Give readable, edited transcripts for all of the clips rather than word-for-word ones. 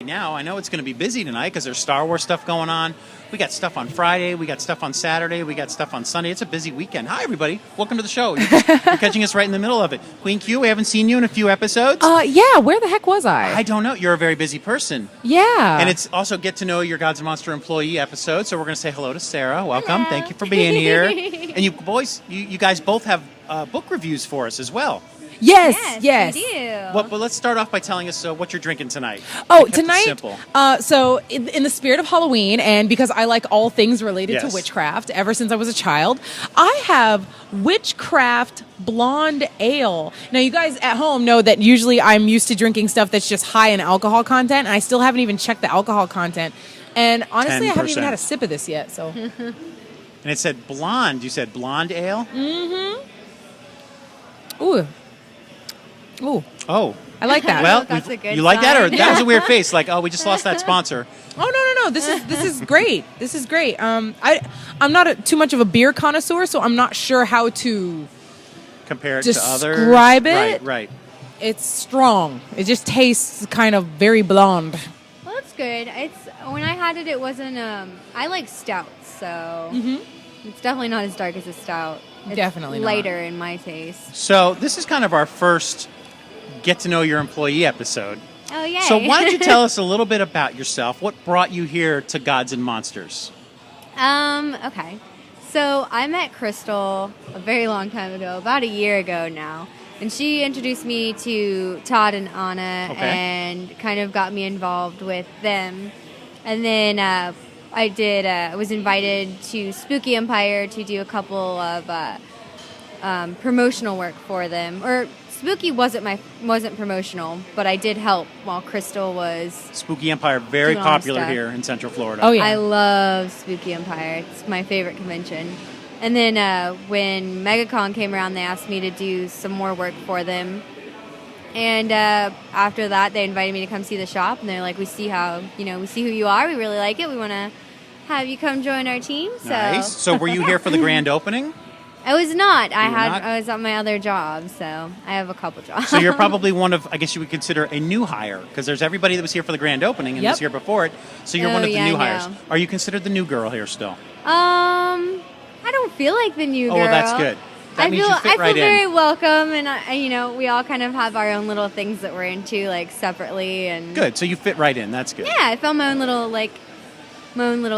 Now, I know it's going to be busy tonight because there's Star Wars stuff going on. We got stuff on Friday. We got stuff on Saturday. We got stuff on Sunday. It's a busy weekend. Hi, everybody. Welcome to the show. You're catching us right in the middle of it. QueenQ, we haven't seen you in a few episodes. Yeah. Where the heck was I? I don't know. You're a very busy person. Yeah. And it's also Get to Know Your Gods and Monster employee episode. So we're going to say hello to Sarah. Welcome. Hello. Thank you for being here. And you boys, you guys both have book reviews for us as well. Yes. We do. But let's start off by telling us what you're drinking tonight. Tonight, simple. So in the spirit of Halloween, and because I like all things related to witchcraft ever since I was a child, I have Witchcraft Blonde Ale. Now, you guys at home know that usually I'm used to drinking stuff that's just high in alcohol content, and I still haven't even checked the alcohol content. And honestly, 10%. I haven't even had a sip of this yet. So. And it said blonde. You said blonde ale? Mm-hmm. Ooh. Oh. I like that. Well, that's a good you like that, or sign. that was a weird face? Like, we just lost that sponsor. Oh no! This is great. This is great. I'm not too much of a beer connoisseur, so I'm not sure how to compare it to others. Describe it. Right. It's strong. It just tastes kind of very blonde. Well, that's good. When I had it, it wasn't. I like stouts, so it's definitely not as dark as a stout. It's Definitely lighter in my taste. So this is kind of our first Get to Know Your Employee episode. Oh, yay. So why don't you tell us a little bit about yourself? What brought you here to Gods and Monsters? Okay. So I met Crystal a very long time ago, about a year ago now. And she introduced me to Todd and Anna and kind of got me involved with them. And then I was invited to Spooky Empire to do a couple of promotional work for them. Or Spooky wasn't promotional, but I did help while Crystal was. Spooky Empire, very popular here in Central Florida. Oh yeah, I love Spooky Empire. It's my favorite convention. And then when MegaCon came around, they asked me to do some more work for them. And after that, they invited me to come see the shop, and they're like, "We see who you are. We really like it. We want to have you come join our team." So. Nice. So were you here for the grand opening? I was not. I was at my other job, so I have a couple jobs. So you're probably one of, I guess you would consider a new hire, because there's everybody that was here for the grand opening and was here before it. So you're one of the new hires. Are you considered the new girl here still? I don't feel like the new girl. Oh, well, that's good. That means you fit right in. I feel very welcome, and we all kind of have our own little things that we're into, like separately, and good. So you fit right in. That's good. Yeah, I found my own little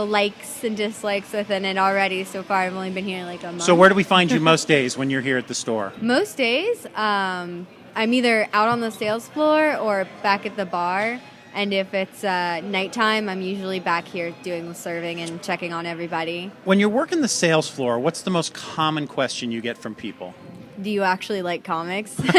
likes and dislikes within it already. So far, I've only been here like a month. So where do we find you most days when you're here at the store? Most days, I'm either out on the sales floor or back at the bar. And if it's nighttime, I'm usually back here doing the serving and checking on everybody. When you're working the sales floor, what's the most common question you get from people? Do you actually like comics? That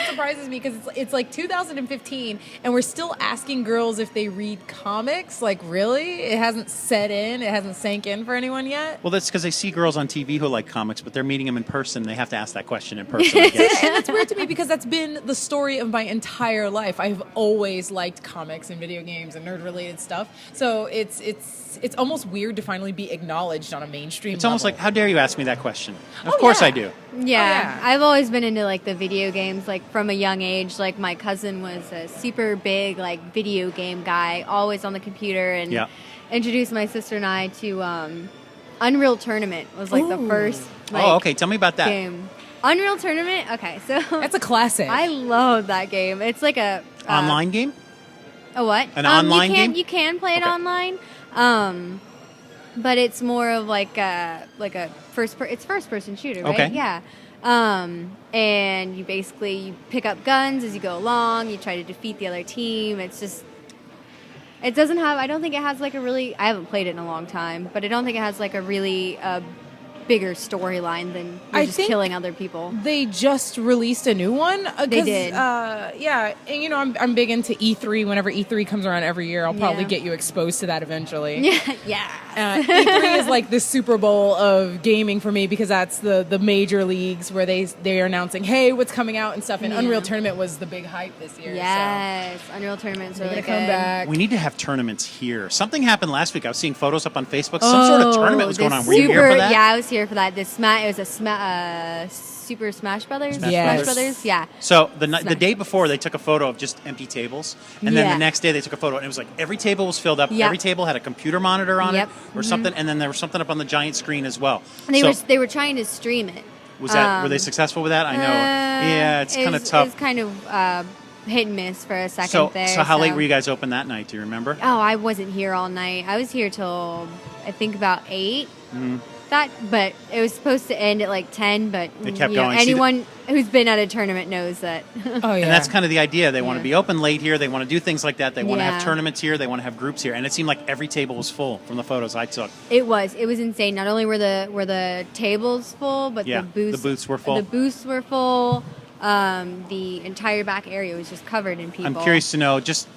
surprises me because it's like 2015 and we're still asking girls if they read comics. Like, really? It hasn't set in? It hasn't sank in for anyone yet? Well, that's because they see girls on TV who like comics, but they're meeting them in person. They have to ask that question in person, I guess. And that's weird to me because that's been the story of my entire life. I've always liked comics and video games and nerd-related stuff. So it's almost weird to finally be acknowledged on a mainstream It's almost level. like, how dare you ask me that question? Of course I do. Yeah, I've always been into like the video games, like from a young age. Like my cousin was a super big like video game guy, always on the computer, and introduced my sister and I to Unreal Tournament. Was like the first. Okay. Tell me about that game. Unreal Tournament. Okay, so that's a classic. I love that game. It's like a online game. A what? An online game. You can play it online. But it's more of like a it's first person shooter, right? Okay. Yeah. And you pick up guns as you go along. You try to defeat the other team. It's just, it doesn't have. I don't think it has like a really. I haven't played it in a long time, but I don't think it has like a really bigger storyline than you're just killing other people. They just released a new one. They did. Yeah, and I'm big into E3. Whenever E3 comes around every year, I'll probably get you exposed to that eventually. Yeah. E3 is like the Super Bowl of gaming for me because that's the major leagues where they are announcing, hey, what's coming out and stuff. And Unreal Tournament was the big hype this year. Yes, so. Unreal Tournament's really good. Come back. We need to have tournaments here. Something happened last week. I was seeing photos up on Facebook. Some sort of tournament was going on. Were you here for that? Yeah, I was here for that. It was a Super Smash Brothers. Smash Brothers. Yeah. So the day before, they took a photo of just empty tables, and then Yeah. the next day they took a photo, and it was like every table was filled up. Yep. Every table had a computer monitor on Yep. it or something, and then there was something up on the giant screen as well. And they were trying to stream it. Was that were they successful with that? I know. Yeah, it's kind of tough. It was kind of hit and miss for a second So there. so how late were you guys open that night? Do you remember? Oh, I wasn't here all night. I was here till I think about 8. But it was supposed to end at like 10. But It kept going. See, anyone who's been at a tournament knows that. Oh, yeah. And that's kind of the idea. They want to Yeah. be open late here. They want to do things like that. They want to have Yeah. tournaments here. They want to have groups here. And it seemed like every table was full from the photos I took. It was insane. Not only were the tables full, but Yeah, the booths were full. The booths were full. The entire back area was just covered in people. I'm curious to know just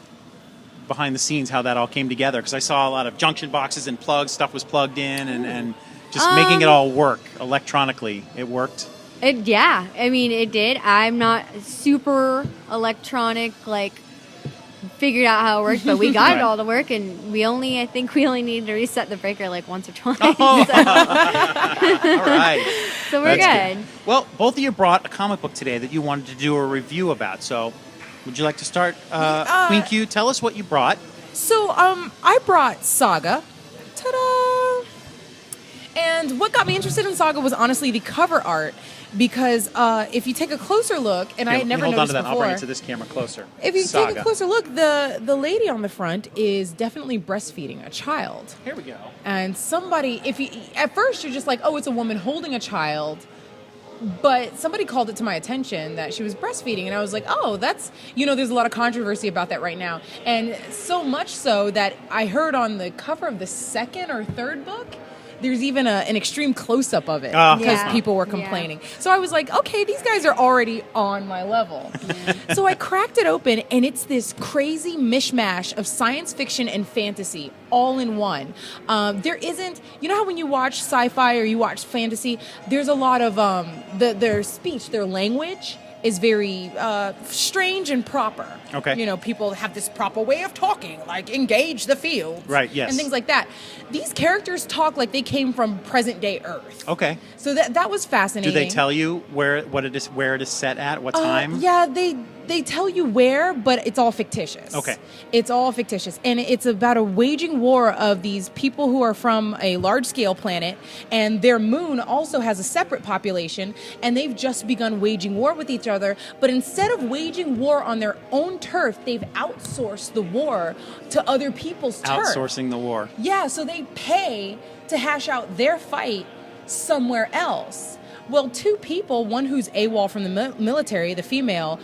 behind the scenes how that all came together, because I saw a lot of junction boxes and plugs. Stuff was plugged in and just making it all work electronically. It worked. Yeah, I mean it did. I'm not super electronic, like figured out how it worked, but we got Right. it all to work, and I think we only needed to reset the breaker like once or twice. Oh. All right. So we're That's good. Well, both of you brought a comic book today that you wanted to do a review about. So would you like to start? QueenQ, tell us what you brought. So, I brought Saga. Ta-da! And what got me interested in Saga was honestly the cover art, because if you take a closer look, and I had never hold on noticed to that. I'll before. bring it to this camera closer. If you Saga. take a closer look, the lady on the front is definitely breastfeeding a child. Here we go. And somebody, at first you're just like, oh, it's a woman holding a child. But somebody called it to my attention that she was breastfeeding. And I was like, oh, that's, there's a lot of controversy about that right now. And so much so that I heard on the cover of the second or third book, there's even an extreme close-up of it because Yeah. people were complaining. So I was like, okay, these guys are already on my level. So I cracked it open, and it's this crazy mishmash of science fiction and fantasy all in one. There isn't, how when you watch sci-fi or you watch fantasy, there's a lot of their speech, their language is very strange and proper. Okay. People have this proper way of talking, like engage the field. Right, yes. And things like that. These characters talk like they came from present day Earth. Okay. So that was fascinating. Do they tell you where it is set at, what time? Yeah, they tell you where, but it's all fictitious. Okay. It's all fictitious. And it's about a waging war of these people who are from a large-scale planet, and their moon also has a separate population, and they've just begun waging war with each other. But instead of waging war on their own turf, they've outsourced the war to other people's turf. Outsourcing the war. Yeah, so they pay to hash out their fight somewhere else. Well, two people, one who's AWOL from the military, the female,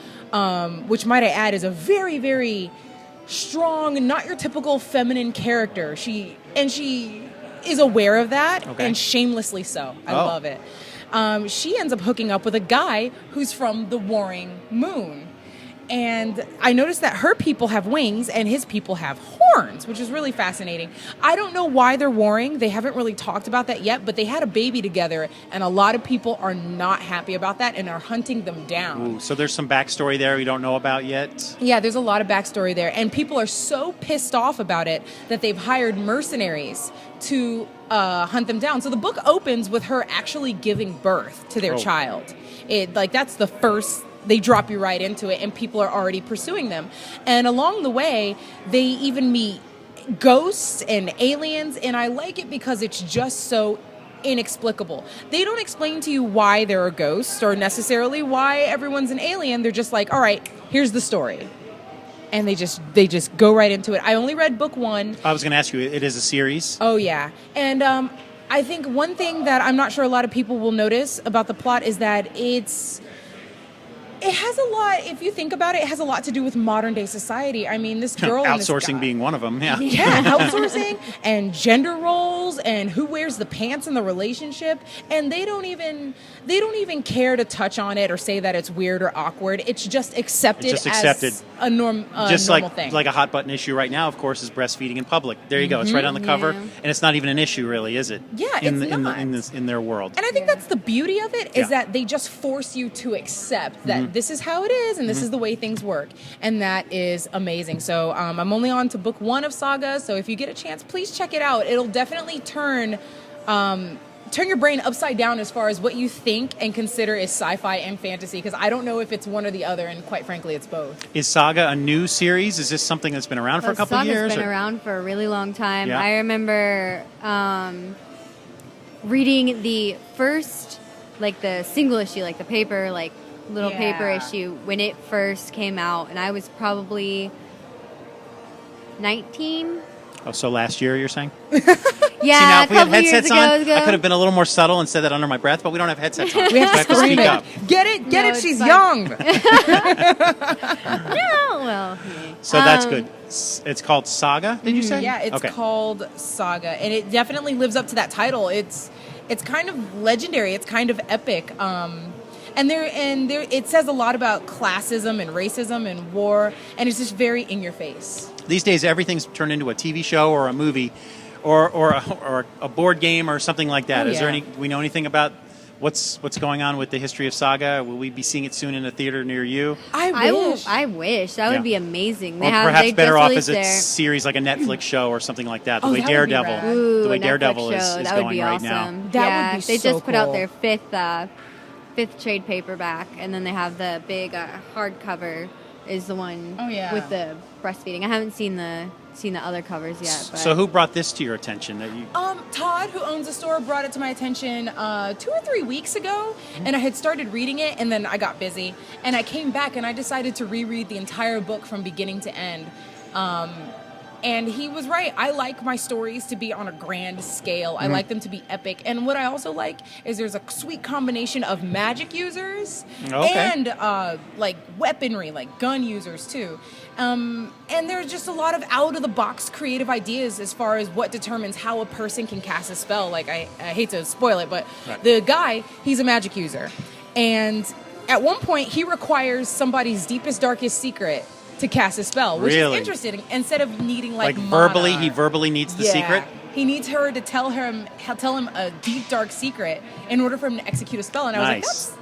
which might I add is a very, very strong, not your typical feminine character. She is aware of that, and shamelessly so. I love it. She ends up hooking up with a guy who's from the warring moon. And I noticed that her people have wings and his people have horns, which is really fascinating. I don't know why they're warring. They haven't really talked about that yet, but they had a baby together, and a lot of people are not happy about that and are hunting them down. Ooh, so there's some backstory there we don't know about yet? Yeah, there's a lot of backstory there, and people are so pissed off about it that they've hired mercenaries to hunt them down. So the book opens with her actually giving birth to their child. That's the first. They drop you right into it, and people are already pursuing them. And along the way, they even meet ghosts and aliens, and I like it because it's just so inexplicable. They don't explain to you why there are ghosts or necessarily why everyone's an alien. They're just like, all right, here's the story. And they just go right into it. I only read book 1. I was going to ask you, it is a series? Oh, yeah. And I think one thing that I'm not sure a lot of people will notice about the plot is that it has a lot, if you think about it, it has a lot to do with modern day society. I mean, this girl and this outsourcing guy, being one of them, yeah. Yeah, outsourcing and gender roles and who wears the pants in the relationship, and they don't even care to touch on it or say that it's weird or awkward. It's just accepted, as a normal thing. Like a hot button issue right now, of course, is breastfeeding in public. There you go. It's right on the cover, and it's not even an issue, really, is it? Yeah, it's not. In their world. And I think that's the beauty of it, is that they just force you to accept that this is how it is and this is the way things work. And that is amazing. So I'm only on to book 1 of Saga, so if you get a chance, please check it out. It'll definitely turn turn your brain upside down as far as what you think and consider is sci-fi and fantasy, because I don't know if it's one or the other, and quite frankly, it's both. Is Saga a new series? Is this something that's been around for a couple of years? Saga's been around for a really long time. Yeah. I remember reading the first, like the single issue, like the paper, like little paper issue when it first came out, and I was probably 19. Oh, so last year you're saying? Yeah, See, now if we had headsets on, ago. I could have been a little more subtle and said that under my breath, but we don't have headsets on. We have to speak scream up. it. Get it? Get No, it? it's She's fine. young. No, well. So that's good. It's called Saga, did you say? Yeah, it's okay. called Saga, and it definitely lives up to that title. It's kind of legendary. It's kind of epic. And there, it says a lot about classism and racism and war, and it's just very in your face. These days, everything's turned into a TV show or a movie, or a board game or something like that. Oh, Is there yeah. any? Do we know anything about what's going on with the history of Saga? Will we be seeing it soon in a theater near you? I wish. I wish. That Yeah. would be amazing. Or perhaps they better just off released as a their- series like a Netflix show or something like that. The Oh, way that would be Daredevil, rad. Ooh, the way a Netflix Daredevil show. is That would going be right awesome. now. That would be they so just put out cool. their fifth trade paperback, and then they have the big hardcover is the one Oh, yeah. with the breastfeeding. I haven't seen the other covers yet. But So who brought this to your attention? That you? Todd, who owns the store, brought it to my attention 2 or 3 weeks ago, and I had started reading it, and then I got busy, and I came back, and I decided to reread the entire book from beginning to end. And he was right. I like my stories to be on a grand scale. I like them to be epic. And what I also like is there's a sweet combination of magic users and like weaponry, like gun users too. And there's just a lot of out-of-the-box creative ideas as far as what determines how a person can cast a spell. Like, I hate to spoil it, but the guy, he's a magic user. And at one point, he requires somebody's deepest, darkest secret to cast a spell, which Really? is interesting. Instead of needing Like mana. verbally, he verbally needs the secret? He needs her to tell him a deep, dark secret in order for him to execute a spell. And I was like, Nice. that's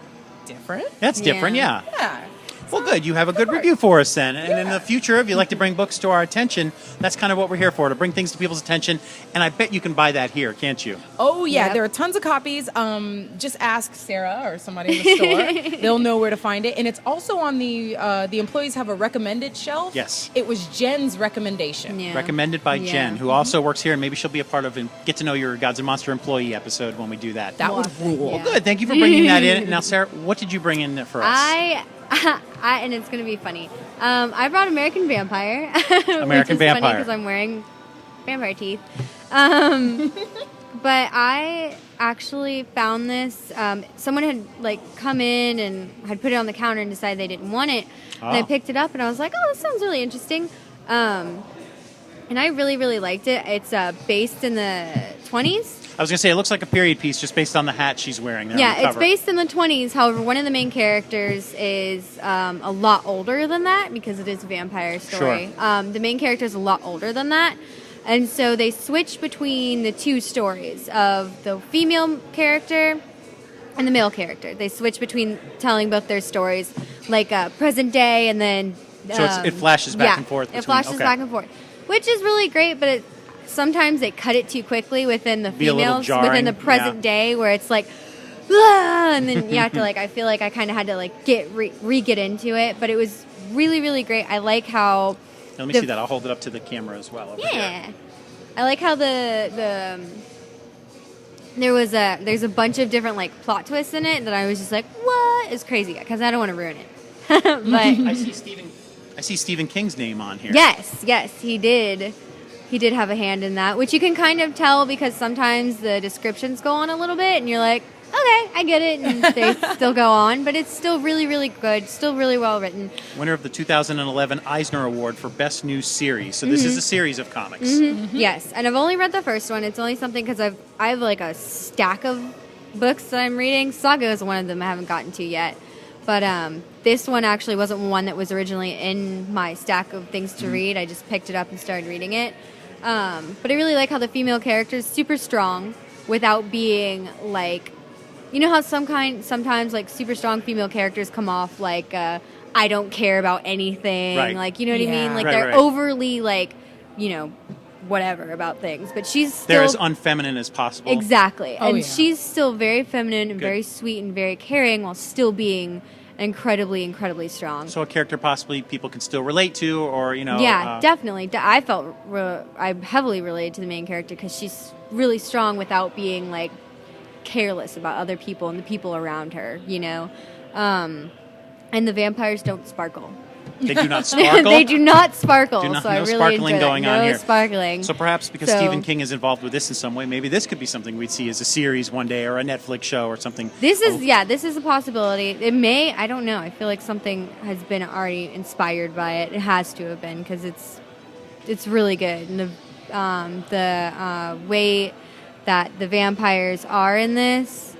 different. That's different, yeah. Yeah. Well, good. You have a good review for us then. And in the future, if you like to bring books to our attention, that's kind of what we're here for, to bring things to people's attention. And I bet you can buy that here, can't you? Oh, yeah. Yep. There are tons of copies. Just ask Sarah or somebody in the store. They'll know where to find it. And it's also on the employees have a recommended shelf. Yes. It was Jen's recommendation. Yeah. Recommended by Yeah. Jen, who also works here, and maybe she'll be a part of and get to know your Gods and Monster employee episode when we do that. That would rule. Yeah. Good. Thank you for bringing that in. Now, Sarah, what did you bring in for us? I and it's gonna be funny. I brought American Vampire. American Vampire. Because I'm wearing vampire teeth. But I actually found this. Someone had come in and had put it on the counter and decided they didn't want it. And I Oh. picked it up and I was like, oh, this sounds really interesting. And I really, really liked it. It's based in the 20s. I was going to say, it looks like a period piece just based on the hat she's wearing there on Yeah, the it's cover. based in the 20s. However, one of the main characters is a lot older than that because it is a vampire story. Sure. The main character is a lot older than that. And so they switch between the two stories of the female character and the male character. They switch between telling both their stories, like present day and then... So it flashes back and forth it between- flashes okay. back and forth, which is really great, but sometimes they cut it too quickly within the Be a little females, jarring, within the present yeah. day, where it's like, "Ah," and then you have to I feel like I kind of had to get get into it, but it was really, really great. I like how Let me the- see that. I'll hold it up to the camera as well. Over here. yeah, I like how there's a bunch of different plot twists in it that I was just like, what? It's crazy because I don't want to ruin it. But I see Stephen King's name on here. yes, he did. He did have a hand in that, which you can kind of tell because sometimes the descriptions go on a little bit, and you're like, okay, I get it, and they still go on, but it's still really, really good, still really well written. Winner of the 2011 Eisner Award for Best New Series. So this is a series of comics. Yes, and I've only read the first one. It's only something because I have a stack of books that I'm reading. Saga is one of them I haven't gotten to yet. But this one actually wasn't one that was originally in my stack of things to read. I just picked it up and started reading it. But I really like how the female character is super strong without being you know how sometimes super strong female characters come off I don't care about anything. Right. You know what I Yeah. mean? Right, They're right. overly whatever about things, but she's still they're as unfeminine as possible. Exactly. Oh, and yeah. she's still very feminine and Good. very sweet and very caring while still being incredibly, incredibly strong. So a character possibly people can still relate to, or Yeah, definitely. I felt I heavily related to the main character because she's really strong without being like careless about other people and the people around her, and the vampires don't sparkle. They do not sparkle. They do not sparkle. Do not- so I no really sparkling enjoy that. going on no here. sparkling. So perhaps because So- Stephen King is involved with this in some way, maybe this could be something we'd see as a series one day or a Netflix show or something. This is a possibility. It may, I don't know. I feel like something has been already inspired by it. It has to have been because it's really good. And the way that the vampires are in this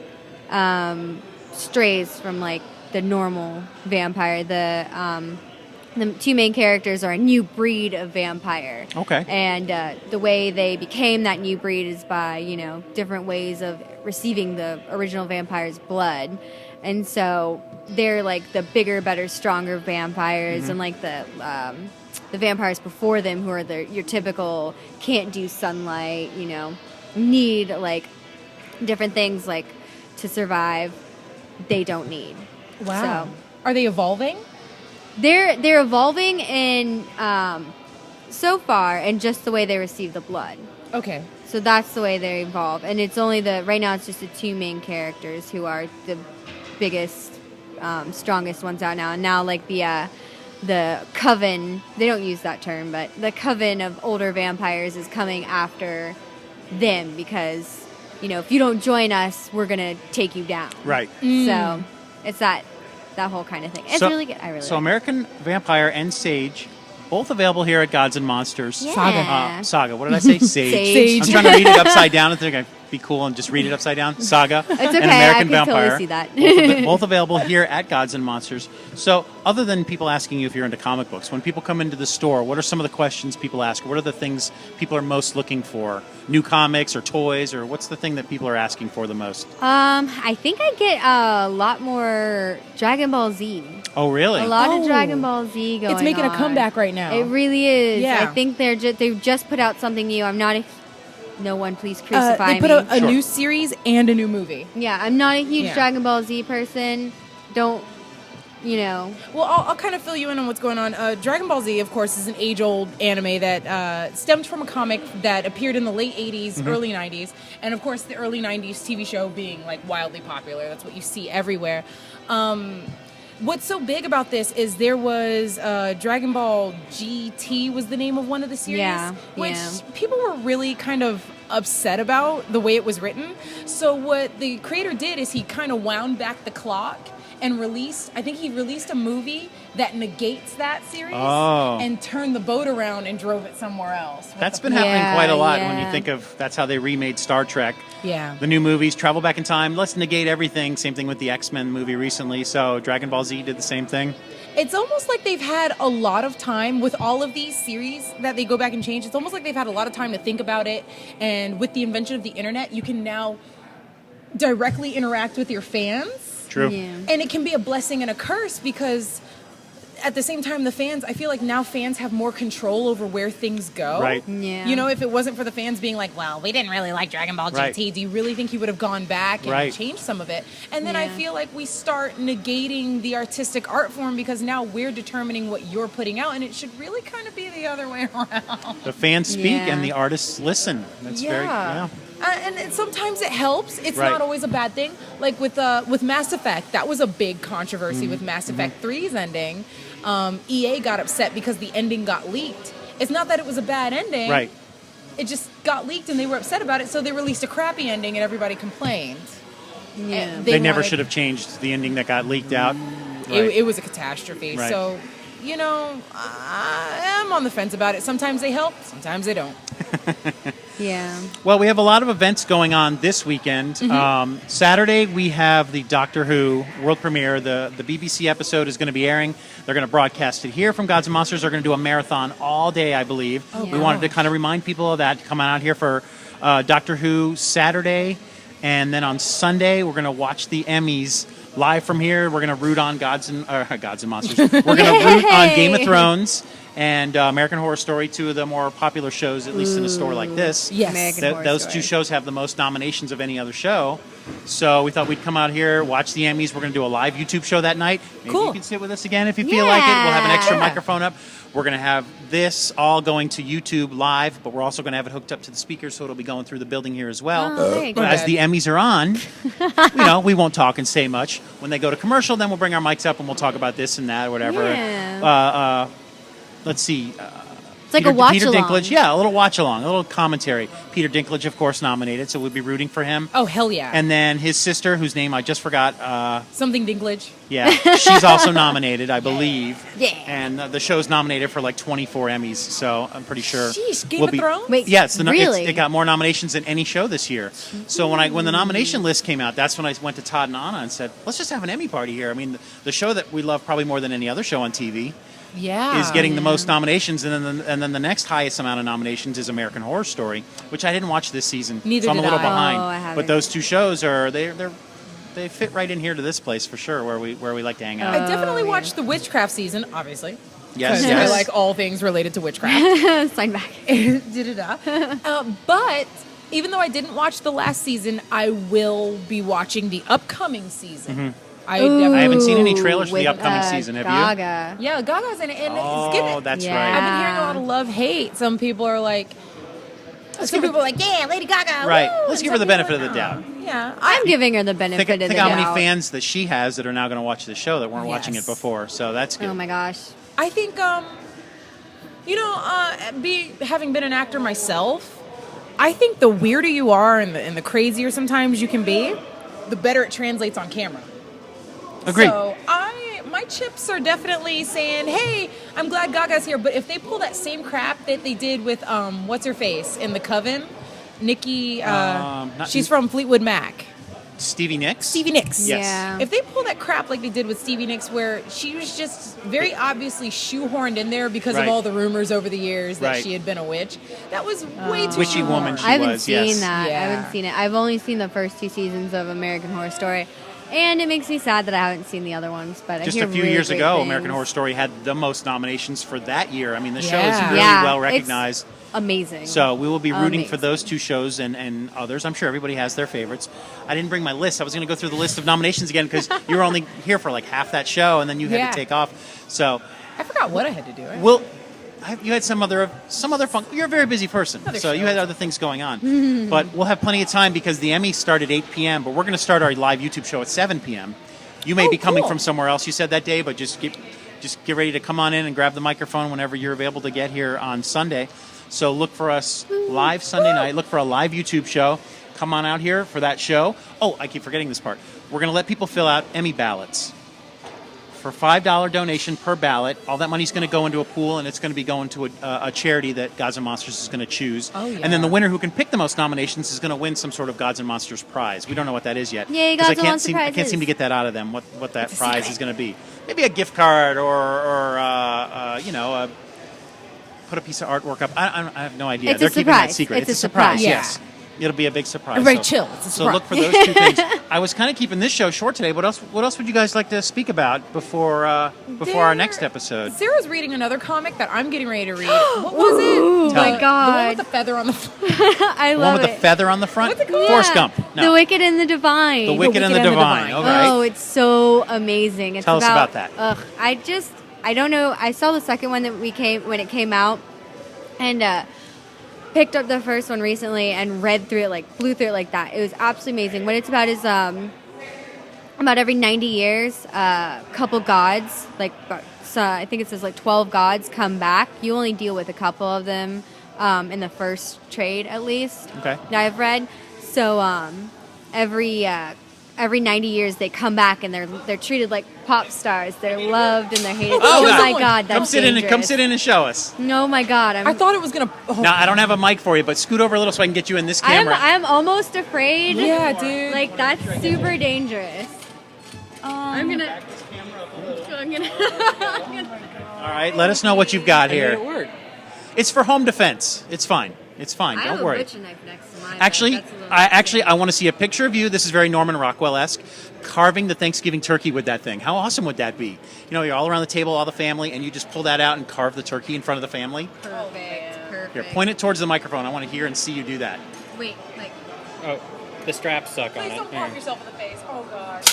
strays from like the normal vampire. The two main characters are a new breed of vampire. Okay. And the way they became that new breed is by, different ways of receiving the original vampire's blood. And so they're like the bigger, better, stronger vampires, and like the vampires before them who are your typical can't do sunlight, need like different things like to survive. They don't need. Wow. So, Are they evolving? They're evolving in so far, and just the way they receive the blood. Okay. So that's the way they evolve, and it's only right now it's just the two main characters who are the biggest, strongest ones out now. And now like the coven, they don't use that term, but the coven of older vampires is coming after them because if you don't join us, we're gonna take you down. Right. So it's that whole kind of thing. It's really good. I really So like it. American Vampire and Sage, both available here at Gods and Monsters. Yeah. Saga. Saga. What did I say? Sage. Sage. I'm trying to read it upside down. I think I'd be cool and just read it upside down. Saga. It's and okay. American I can Vampire. totally see that. both available here at Gods and Monsters. So other than people asking you if you're into comic books, when people come into the store, what are some of the questions people ask? What are the things people are most looking for? New comics or toys, or what's the thing that people are asking for the most? I think I get a lot more Dragon Ball Z. Oh, really? A lot Oh. of Dragon Ball Z going on. It's making a comeback right now. It really is. Yeah. I think they've just put out something new. I'm not no one please crucify They put me. out a Sure. new series and a new movie. Yeah, I'm not a huge Yeah. Dragon Ball Z person. Don't, Well, I'll kind of fill you in on what's going on. Dragon Ball Z, of course, is an age-old anime that stemmed from a comic that appeared in the late 80s, early 90s. And, of course, the early 90s TV show being, like, wildly popular. That's what you see everywhere. What's so big about this is there was Dragon Ball GT was the name of one of the series, Yeah, which yeah. people were really kind of upset about the way it was written. So what the creator did is he kind of wound back the clock and released a movie that negates that series and turned the boat around and drove it somewhere else. That's been happening quite a lot when you yeah. think of that's how they remade Star Trek. Yeah. The new movies, travel back in time, let's negate everything. Same thing with the X-Men movie recently. So Dragon Ball Z did the same thing. It's almost like they've had a lot of time with all of these series that they go back and change. It's almost like they've had a lot of time to think about it. And with the invention of the internet, you can now directly interact with your fans. True. Yeah. And it can be a blessing and a curse because at the same time, the fans, I feel like now fans have more control over where things go. Right. Yeah. If it wasn't for the fans being like, well, we didn't really like Dragon Ball GT, Right. do you really think he would have gone back and Right. changed some of it? And then I Yeah. feel like we start negating the artistic art form because now we're determining what you're putting out, and it should really kind of be the other way around. The fans speak Yeah. and the artists listen. That's very And sometimes it helps. It's Right. not always a bad thing. Like with Mass Effect, that was a big controversy with Mass Effect 3's ending. EA got upset because the ending got leaked. It's not that it was a bad ending. Right. It just got leaked and they were upset about it, so they released a crappy ending and everybody complained. Yeah. And They never wanted- should have changed the ending that got leaked out. It was a catastrophe. Right. So, I'm on the fence about it. Sometimes they help, sometimes they don't. Yeah. Well, we have a lot of events going on this weekend. Saturday, we have the Doctor Who world premiere. The BBC episode is going to be airing. They're going to broadcast it here from Gods and Monsters. They're going to do a marathon all day, I believe. We wanted to kind of remind people of that, coming out here for Doctor Who Saturday. And then on Sunday, we're going to watch the Emmys live from here. We're going to root on Gods and Monsters. We're going to root on Game of Thrones. and American Horror Story, two of the more popular shows, at least in a store like this. Yes. American Horror Those Story. two shows have the most nominations of any other show. So we thought we'd come out here, watch the Emmys. We're going to do a live YouTube show that night. Maybe Cool. you can sit with us again if you feel like it. We'll have an extra Yeah. microphone up. We're going to have this all going to YouTube live, but we're also going to have it hooked up to the speakers, so it'll be going through the building here as well. Oh, there you go. As the Emmys are on, we won't talk and say much. When they go to commercial, then we'll bring our mics up and we'll talk about this and that or whatever. Yeah. Let's see. It's like a watch Peter along. Dinklage, yeah, a little watch along, a little commentary. Peter Dinklage, of course, nominated, so we'll be rooting for him. Oh, hell yeah. And then his sister, whose name I just forgot. Something Dinklage. Yeah, she's also nominated, I believe. Yeah. And the show's nominated for like 24 Emmys, so I'm pretty sure. Sheesh, Game we'll of be, Thrones? Wait, Yeah, really? it got more nominations than any show this year. So when the nomination list came out, that's when I went to Todd and Anna and said, let's just have an Emmy party here. I mean, the show that we love probably more than any other show on TV Yeah. is getting the most nominations, and then the next highest amount of nominations is American Horror Story, which I didn't watch this season. Neither so I'm a did little I. behind. Oh, I haven't. But those two shows they fit right in here to this place for sure, where we like to hang out. I definitely yeah. watched the witchcraft season, obviously. Yes, 'Cause yes. I like all things related to witchcraft. Sign back. Da-da-da. But even though I didn't watch the last season, I will be watching the upcoming season. I haven't seen any trailers for With, the upcoming season, have you? Gaga. Yeah, Gaga's in it, and it's Oh, getting. that's Yeah. I've right. been hearing a lot of love hate. Some people are like, some people are like, yeah, Lady Gaga. Right. woo," Let's and give her some the people benefit of are the like, doubt. "Oh." Yeah, I'm giving her the benefit Think of the how doubt. many fans that she has that are now going to watch the show that weren't watching it Yes. before. So that's good. Oh my gosh. I think, having been an actor myself, I think the weirder you are and the crazier sometimes you can be, the better it translates on camera. Agreed. So my chips are definitely saying, hey, I'm glad Gaga's here, but if they pull that same crap that they did with, what's her face in The Coven, Nikki, she's from Fleetwood Mac. Stevie Nicks? Stevie Nicks. Yes. Yeah. If they pull that crap like they did with Stevie Nicks, where she was just very obviously shoehorned in there because Right. of all the rumors over the years that Right. she had been a witch, that was way too Witchy shoehorned. woman she I haven't was, seen yes. that. Yeah. I haven't seen it. I've only seen the first 2 seasons of American Horror Story, and it makes me sad that I haven't seen the other ones. But Just I hear a few really years great ago, things. American Horror Story had the most nominations for that year. I mean, the show is Yeah. really Yeah, well it's recognized. Amazing. So we will be rooting for Amazing. those two shows and others. I'm sure everybody has their favorites. I didn't bring my list. I was going to go through the list of nominations again because you were only here for like half that show, and then you had Yeah. to take off. So I forgot what I had to do. you had some other fun. You're a very busy person, Other so you had shows. other things going on. But we'll have plenty of time because the Emmys start at 8 p.m. But we're going to start our live YouTube show at 7 p.m. You may Oh, be coming cool. from somewhere else. You said that day, but just get ready to come on in and grab the microphone whenever you're able to get here on Sunday. So look for us live Sunday night. Look for a live YouTube show. Come on out here for that show. Oh, I keep forgetting this part. We're going to let people fill out Emmy ballots. For $5 donation per ballot, all that money's going to go into a pool, and it's going to be going to a charity that Gods and Monsters is going to choose. Oh, yeah. And then the winner who can pick the most nominations is going to win some sort of Gods and Monsters prize. We don't know what that is yet. Yay, 'Cause Gods and Monsters I can't prizes. seem to get that out of them, what that It's a prize secret. is going to be. Maybe a gift card or put a piece of artwork up. I have no idea. It's a They're keeping that surprise. secret. It's a surprise, surprise. yes. It'll be a big surprise. Very chill. It's a So look for those two things. I was kind of keeping this show short today. What else would you guys like to speak about before our next episode? Sarah's reading another comic that I'm getting ready to read. What was it? Oh Tell my it. The one god. with the feather on the front. I The one love with it. the feather on the front? What's it called? Forrest Yeah. Gump. No. The Wicked and the Divine. The Wicked and the Divine. All right. Oh, it's so amazing. It's Tell us about that. I don't know. I saw the second one when it came out, and picked up the first one recently and blew through it like that. It was absolutely amazing. What it's about is about every 90 years, couple gods, I think it says 12 gods come back. You only deal with a couple of them in the first trade, at least. Okay. That I've read. So every 90 years they come back and they're treated like pop stars. They're loved and they're hated. Oh, Oh, wow. my god, that's Come sit in and show us. Oh my god, I thought it was gonna. Oh, Now I don't have a mic for you, but scoot over a little so I can get you in this camera. I'm almost afraid. yeah, dude. Like that's super dangerous. I'm gonna. All right, let us know what you've got Made it here. work. It's for home defense. It's fine. It's fine. I Don't have worry. a butcher knife next to mine. Actually, That's a little I want to see a picture of you. This is very Norman Rockwell-esque. Carving the Thanksgiving turkey with that thing. How awesome would that be? You know, you're all around the table, all the family, and you just pull that out and carve the turkey in front of the family. Perfect. Here, point it towards the microphone. I want to hear and see you do that. Wait, like. Oh, the straps suck on Please it. don't pop yourself in the face. Oh, God.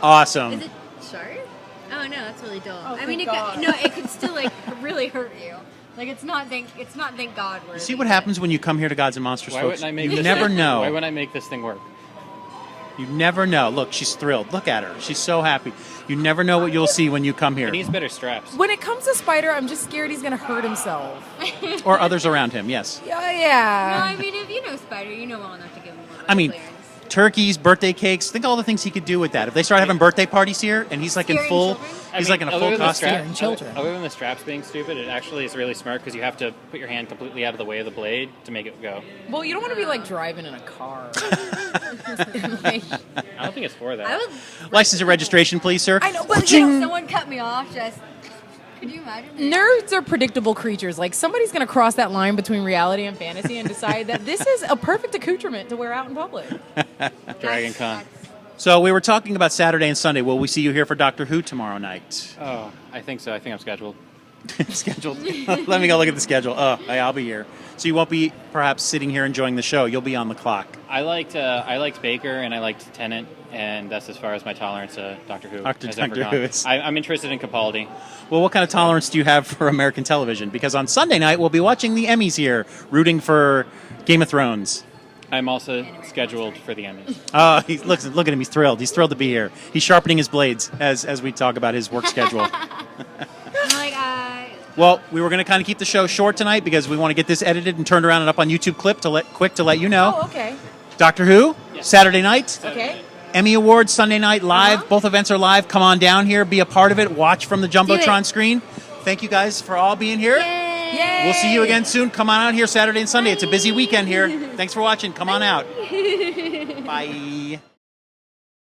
Awesome. Is it sharp? Oh no, that's really dull. Oh, I mean, thank God. it could still like really hurt you. Like it's not thank God worthy. You see what happens when you come here to Gods and Monsters, Why folks? wouldn't I make You this never thing, know. Why wouldn't I make this thing work? You never know. Look, she's thrilled. Look at her. She's so happy. You never know what you'll see when you come here. It needs better straps. When it comes to Spider, I'm just scared he's going to hurt himself. Or others around him, yes. Yeah, No, yeah. I mean if you know Spider, you know well enough to give him more. I mean, clearance. turkeys, birthday cakes. Think of all the things he could do with that. If they start having birthday parties here and he's like in Scaring full, children? he's like in a other full than the costume. Scaring children. Other than the straps being stupid, it actually is really smart because you have to put your hand completely out of the way of the blade to make it go. Well, you don't want to be like driving in a car. I don't think it's for that. I would. License and registration, please, sir. I know, but Someone cut me off. Just. Could you imagine? nerds are predictable creatures. Like somebody's going to cross that line between reality and fantasy and decide that this is a perfect accoutrement to wear out in public. Dragon Con. So we were talking about Saturday and Sunday. Will we see you here for Doctor Who tomorrow night? Oh, I think so. I think I'm scheduled. Scheduled. Let me go look at the schedule. Oh, I'll be here. So you won't be perhaps sitting here enjoying the show. You'll be on the clock. I liked Baker and I liked Tennant, and that's as far as my tolerance to Doctor Who Doctor has ever Who gone. is- I'm interested in Capaldi. Well, what kind of tolerance do you have for American television? Because on Sunday night, we'll be watching the Emmys here, rooting for Game of Thrones. I'm also scheduled for the Emmys. Oh, look at him. He's thrilled. He's thrilled to be here. He's sharpening his blades as we talk about his work schedule. I'm like, Well, we were going to kind of keep the show short tonight because we want to get this edited and turned around and up on YouTube clip to let you know. Oh, okay. Doctor Who, Saturday night. Okay. Emmy Awards Sunday night live. Both events are live. Come on down here, be a part of it. Watch from the Jumbotron screen. Thank you guys for all being here. yay! We'll see you again soon. Come on out here Saturday and Sunday. It's a busy weekend here. Thanks for watching. Come on out. Bye.